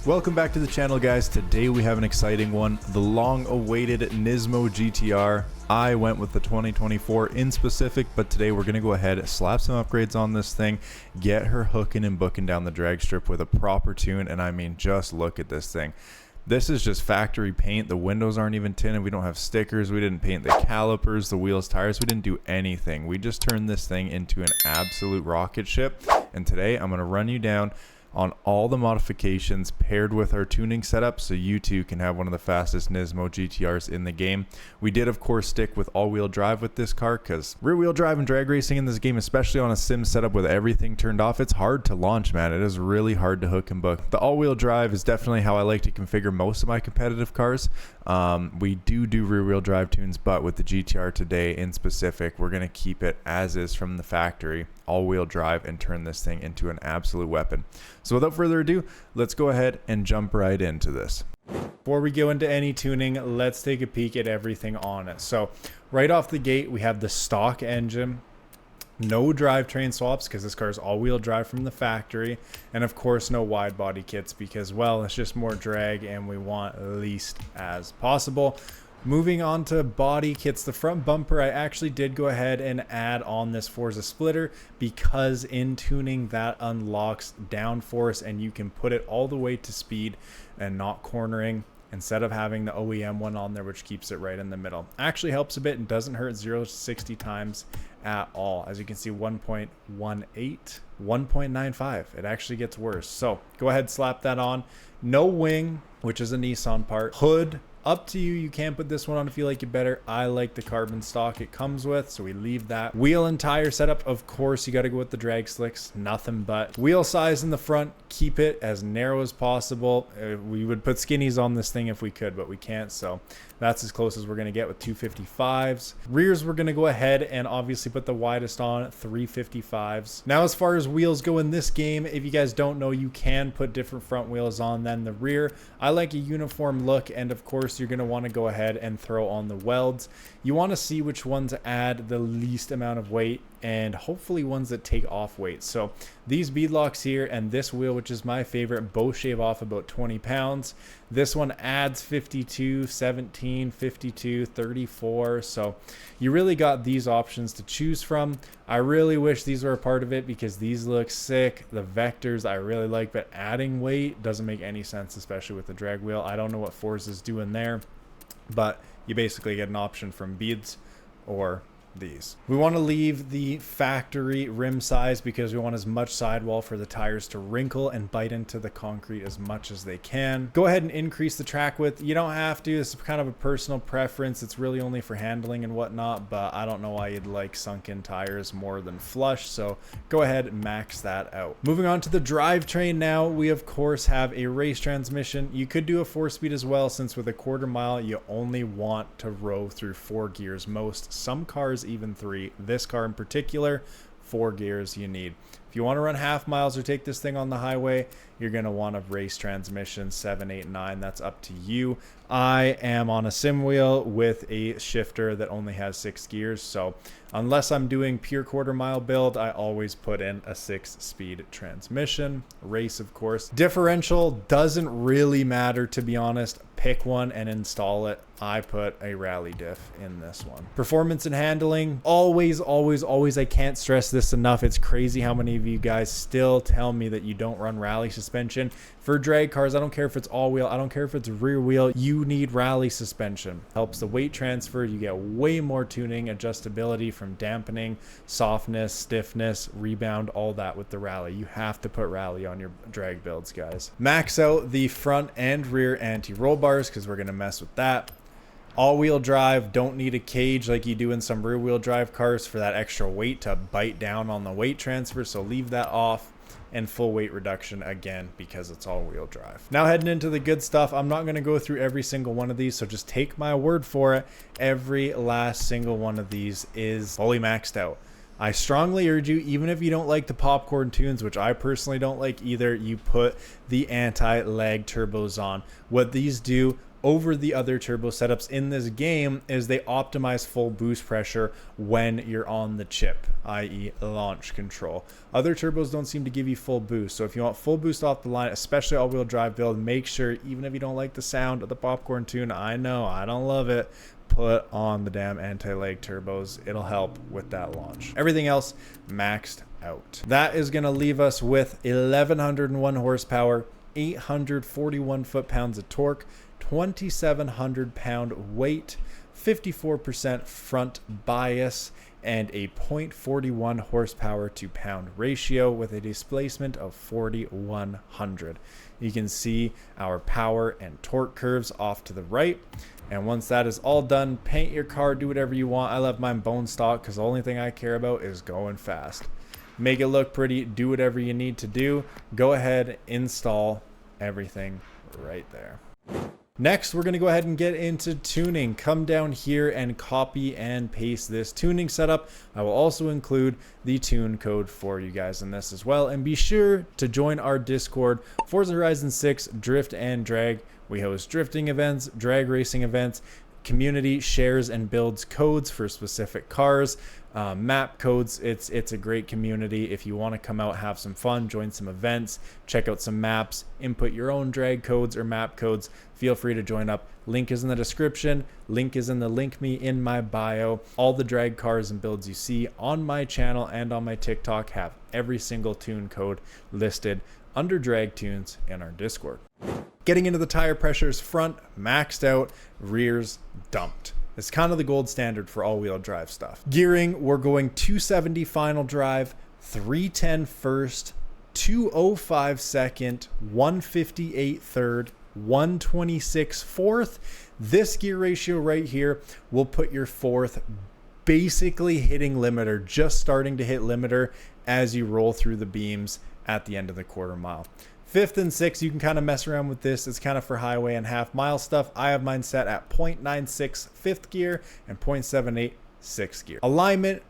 Welcome back to the channel, guys. Today we have an exciting one, the long-awaited NISMO GTR. I went with the 2024 in specific, but today we're going to go ahead, slap some upgrades on this thing, get her hooking and booking down the drag strip with a proper tune, and I mean, just look at this thing. This is just factory paint. The windows aren't even tinted. We don't have stickers. We didn't paint the calipers, the wheels, tires. We didn't do anything. We just turned this thing into an absolute rocket ship, and today I'm going to run you down on all the modifications paired with our tuning setup so you too can have one of the fastest NISMO GTRs in the game. We did of course stick with all-wheel drive with this car because rear-wheel drive and drag racing in this game, especially on a sim setup with everything turned off, it's hard to launch, man. It is really hard to hook and book. The all-wheel drive is definitely how I like to configure most of my competitive cars. We do rear-wheel drive tunes, but with the GTR today in specific, we're going to keep it as is from the factory, all-wheel drive, and turn this thing into an absolute weapon. So without further ado, let's go ahead and jump right into this. Before we go into any tuning, let's take a peek at everything on it. So right off the gate, we have the stock engine. No drivetrain swaps because this car is all-wheel drive from the factory, and of course no wide body kits because, well, it's just more drag and we want least as possible. Moving on to body kits, the front bumper, I actually did go ahead and add on this Forza splitter because in tuning that unlocks downforce and you can put it all the way to speed and not cornering, instead of having the OEM one on there, which keeps it right in the middle. Actually helps a bit and doesn't hurt 0 to 60 times at all. As you can see, 1.18, 1.95. It actually gets worse. So go ahead, slap that on. No wing, which is a Nissan part. Hood, up to you. You can put this one on if you like it better. I like the carbon stock it comes with, so we leave that. Wheel and tire setup, of course, you got to go with the drag slicks. Nothing but. Wheel size in the front, keep it as narrow as possible. We would put skinnies on this thing if we could, but we can't, so that's as close as we're going to get with 255s. Rears, we're going to go ahead and obviously put the widest on, 355s. Now, as far as wheels go in this game, if you guys don't know, you can put different front wheels on than the rear. I like a uniform look, and of course, you're going to want to go ahead and throw on the welds. You want to see which ones add the least amount of weight and hopefully ones that take off weight. So these beadlocks here and this wheel, which is my favorite, both shave off about 20 pounds. This one adds 52, 17, 52, 34. So you really got these options to choose from. I really wish these were a part of it because these look sick. The vectors I really like, but adding weight doesn't make any sense, especially with the drag wheel. I don't know what Forza's doing there, but you basically get an option from beads or these. We want to leave the factory rim size because we want as much sidewall for the tires to wrinkle and bite into the concrete as much as they can. Go ahead and increase the track width. You don't have to. This is kind of a personal preference. It's really only for handling and whatnot, but I don't know why you'd like sunken tires more than flush, so go ahead and max that out. Moving on to the drivetrain now, we of course have a race transmission. You could do a 4-speed as well, since with a quarter mile you only want to row through 4 gears most. Some cars even 3. This car in particular, 4 gears you need. If you want to run half miles or take this thing on the highway, you're going to want a race transmission, 7, 8, 9. That's up to you. I am on a sim wheel with a shifter that only has 6 gears, so unless I'm doing pure quarter mile build, I always put in a 6-speed transmission. Race, of course. Differential doesn't really matter, to be honest. Pick one and install it. I put a rally diff in this one. Performance and handling, always, I can't stress this enough. It's crazy how many of you guys still tell me that you don't run rally suspension. For drag cars, I don't care if it's all-wheel, I don't care if it's rear wheel, you need rally suspension. Helps the weight transfer. You get way more tuning, adjustability from dampening, softness, stiffness, rebound, all that with the rally. You have to put rally on your drag builds, guys. Max out the front and rear anti-roll bars because we're going to mess with that. All-wheel drive, don't need a cage like you do in some rear-wheel drive cars for that extra weight to bite down on the weight transfer, so leave that off. And full weight reduction again because it's all-wheel drive. Now heading into the good stuff, I'm not going to go through every single one of these, so just take my word for it. Every last single one of these is fully maxed out. I strongly urge you, even if you don't like the popcorn tunes, which I personally don't like either, you put the anti-lag turbos on. What these do over the other turbo setups in this game is they optimize full boost pressure when you're on the chip, i.e. launch control. Other turbos don't seem to give you full boost. So if you want full boost off the line, especially all-wheel drive build, make sure, even if you don't like the sound of the popcorn tune, I know, I don't love it, put on the damn anti-lag turbos. It'll help with that launch. Everything else maxed out. That is going to leave us with 1101 horsepower, 841 foot-pounds of torque, 2,700 pound weight, 54% front bias, and a 0.41 horsepower to pound ratio with a displacement of 4,100. You can see our power and torque curves off to the right. And once that is all done, paint your car, do whatever you want. I left mine bone stock because the only thing I care about is going fast. Make it look pretty, do whatever you need to do. Go ahead, install everything right there. Next, we're going to go ahead and get into tuning. Come down here and copy and paste this tuning setup. I will also include the tune code for you guys in this as well. And be sure to join our Discord, Forza Horizon 6 Drift and Drag. We host drifting events, drag racing events, community shares and builds codes for specific cars, map codes. It's a great community. If you want to come out, have some fun, join some events, check out some maps, input your own drag codes or map codes, feel free to join up. Link is in the description. Link is in the link me in my bio. All the drag cars and builds you see on my channel and on my TikTok have every single tune code listed under drag tunes in our Discord. Getting into the tire pressures, front maxed out, rears dumped. It's kind of the gold standard for all-wheel drive stuff. Gearing, we're going 270 final drive, 310 first, 205 second, 158 third, 126 fourth. This gear ratio right here will put your fourth basically hitting limiter, just starting to hit limiter as you roll through the beams at the end of the quarter mile. Fifth and sixth, you can kind of mess around with this. It's kind of for highway and half mile stuff. I have mine set at 0.96 fifth gear and 0.78 sixth gear. Alignment,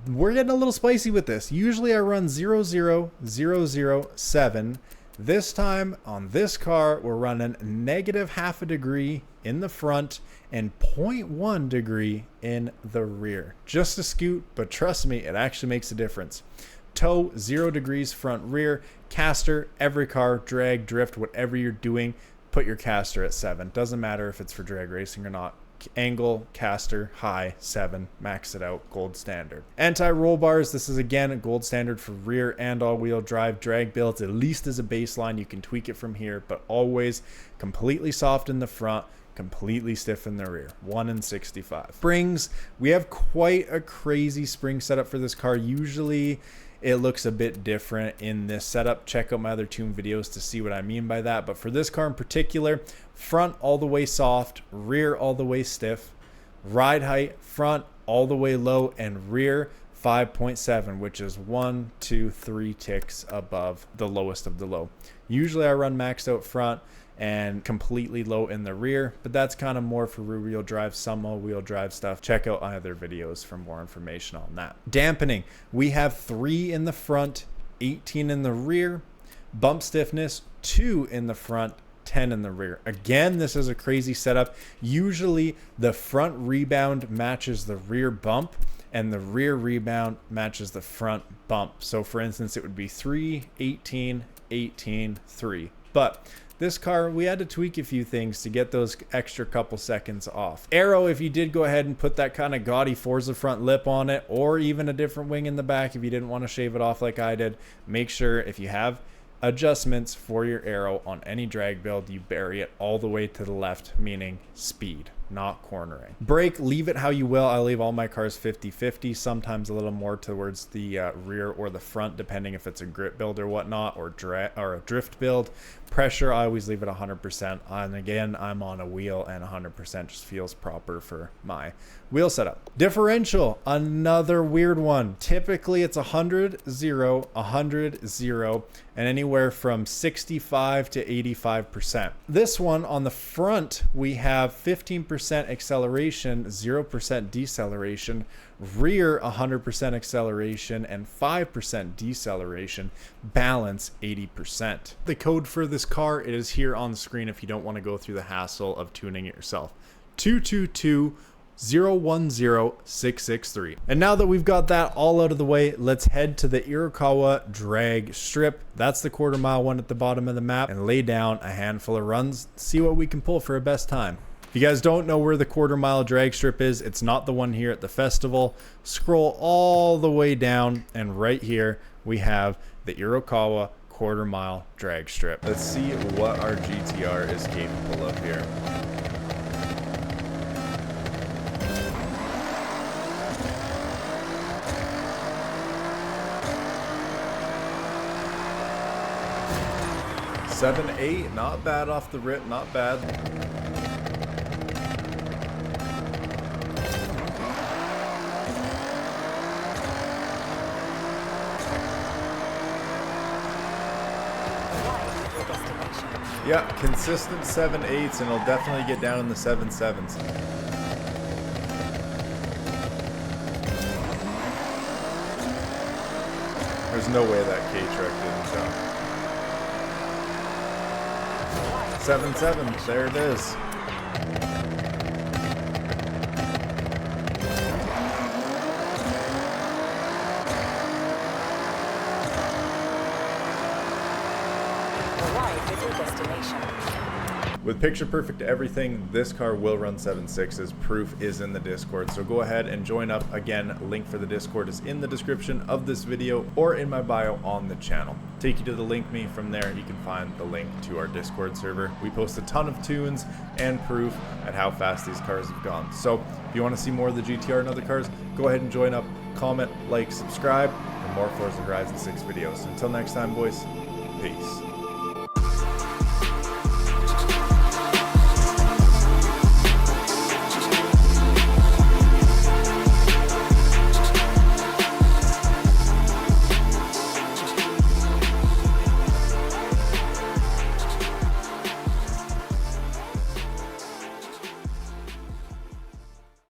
we're getting a little spicy with this. Usually I run 0.007. This time on this car, we're running -0.5 degree in the front and 0.1 degree in the rear. Just a scoot, but trust me, it actually makes a difference. Toe, 0 degrees front rear. Caster, every car, drag, drift, whatever you're doing, put your caster at 7. Doesn't matter if it's for drag racing or not. Angle, caster, high, 7, max it out, gold standard. Anti-roll bars, this is again a gold standard for rear and all-wheel drive drag builds, at least as a baseline. You can tweak it from here, but always completely soft in the front, completely stiff in the rear. 1 in 65. Springs, we have quite a crazy spring setup for this car. Usually it looks a bit different in this setup. Check out my other tune videos to see what I mean by that. But for this car in particular, front all the way soft, rear all the way stiff, ride height, front all the way low, and rear 5.7, which is 1, 2, 3 ticks above the lowest of the low. Usually I run maxed out front and completely low in the rear, but that's kind of more for rear-wheel drive, some all-wheel drive stuff. Check out my other videos for more information on that. Dampening, we have 3 in the front, 18 in the rear. Bump stiffness, 2 in the front, 10 in the rear. Again, this is a crazy setup. Usually the front rebound matches the rear bump and the rear rebound matches the front bump. So for instance, it would be 3, 18, 18, 3. But this car, we had to tweak a few things to get those extra couple seconds off. Aero, if you did go ahead and put that kind of gaudy Forza front lip on it, or even a different wing in the back if you didn't want to shave it off like I did, make sure if you have adjustments for your aero on any drag build, you bury it all the way to the left, meaning speed, not cornering. Brake, leave it how you will. I leave all my cars 50-50, sometimes a little more towards the rear or the front, depending if it's a grit build or whatnot, or a drift build. Pressure, I always leave it 100%. And again, I'm on a wheel, and 100% just feels proper for my wheel setup. Differential, another weird one. Typically, it's 100, 0, 100, 0. and anywhere from 65 to 85%. This one on the front, we have 15% acceleration, 0% deceleration, rear 100% acceleration, and 5% deceleration, balance 80%. The code for this car, it is here on the screen if you don't want to go through the hassle of tuning it yourself. 222-010-663. And now that we've got that all out of the way, let's head to the Irokawa drag strip. That's the quarter-mile one at the bottom of the map, and lay down a handful of runs, see what we can pull for a best time. If you guys don't know where the quarter-mile drag strip is, it's not the one here at the festival. Scroll all the way down, and right here we have the Irokawa quarter-mile drag strip. Let's see what our GTR is capable of here. Seven, 8, not bad off the rip, not bad. Yeah, consistent 7/8s, and it'll definitely get down in the 7/7s. There's no way that K-truck didn't jump. 7/7, there it is. With picture perfect everything, this car will run 7/6s. Proof is in the Discord, so go ahead and join up. Again, link for the Discord is in the description of this video or in my bio on the channel. Take you to the link me. From there you can find the link to our Discord server. We post a ton of tunes and proof at how fast these cars have gone. So if you want to see more of the GTR and other cars, go ahead and join up, comment, like, subscribe for more Forza Horizon 6 videos. Until next time, boys, peace.